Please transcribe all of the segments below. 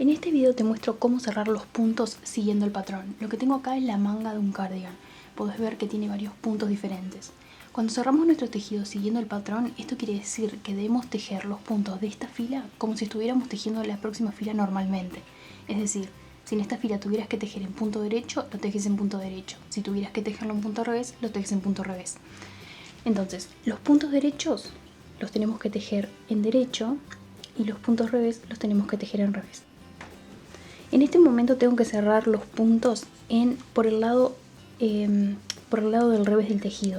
En este video te muestro cómo cerrar los puntos siguiendo el patrón. Lo que tengo acá es la manga de un cardigan. Podés ver que tiene varios puntos diferentes. Cuando cerramos nuestro tejido siguiendo el patrón, esto quiere decir que debemos tejer los puntos de esta fila como si estuviéramos tejiendo la próxima fila normalmente. Es decir, si en esta fila tuvieras que tejer en punto derecho, lo tejes en punto derecho. Si tuvieras que tejerlo en punto revés, lo tejes en punto revés. Entonces, los puntos derechos los tenemos que tejer en derecho y los puntos revés los tenemos que tejer en revés. En este momento tengo que cerrar los puntos por el lado del revés del tejido,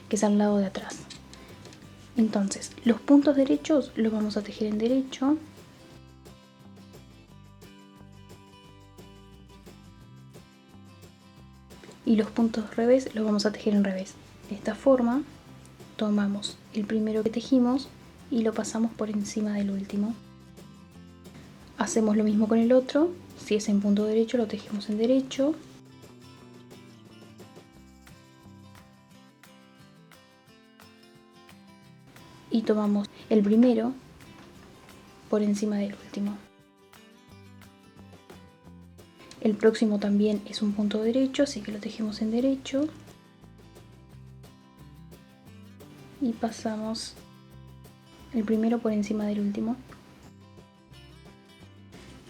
que es al lado de atrás. Entonces, los puntos derechos los vamos a tejer en derecho. Y los puntos revés los vamos a tejer en revés. De esta forma, tomamos el primero que tejimos y lo pasamos por encima del último. Hacemos lo mismo con el otro. Si es en punto derecho, lo tejemos en derecho. Y tomamos el primero por encima del último. El próximo también es un punto derecho, así que lo tejemos en derecho. Y pasamos el primero por encima del último.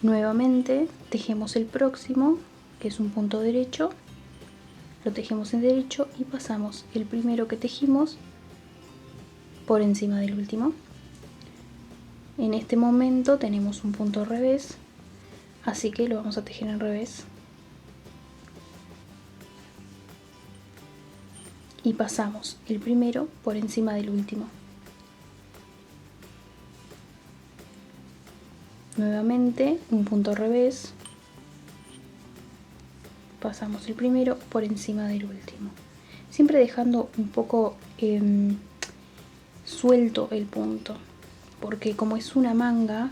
Nuevamente tejemos el próximo, que es un punto derecho, lo tejemos en derecho y pasamos el primero que tejimos por encima del último. En este momento tenemos un punto revés, así que lo vamos a tejer en revés. Y pasamos el primero por encima del último. Nuevamente un punto revés, pasamos el primero por encima del último, siempre dejando un poco suelto el punto, porque como es una manga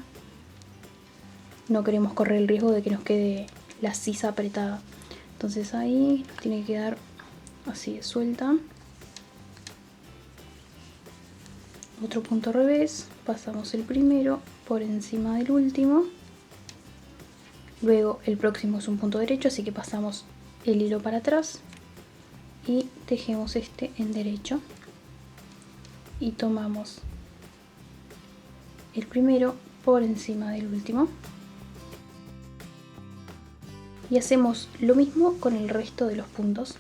no queremos correr el riesgo de que nos quede la sisa apretada. Entonces ahí tiene que quedar así de suelta. Otro punto revés, pasamos el primero por encima del último. Luego el próximo es un punto derecho, así que pasamos el hilo para atrás y tejemos este en derecho. Y tomamos el primero por encima del último. Y hacemos lo mismo con el resto de los puntos.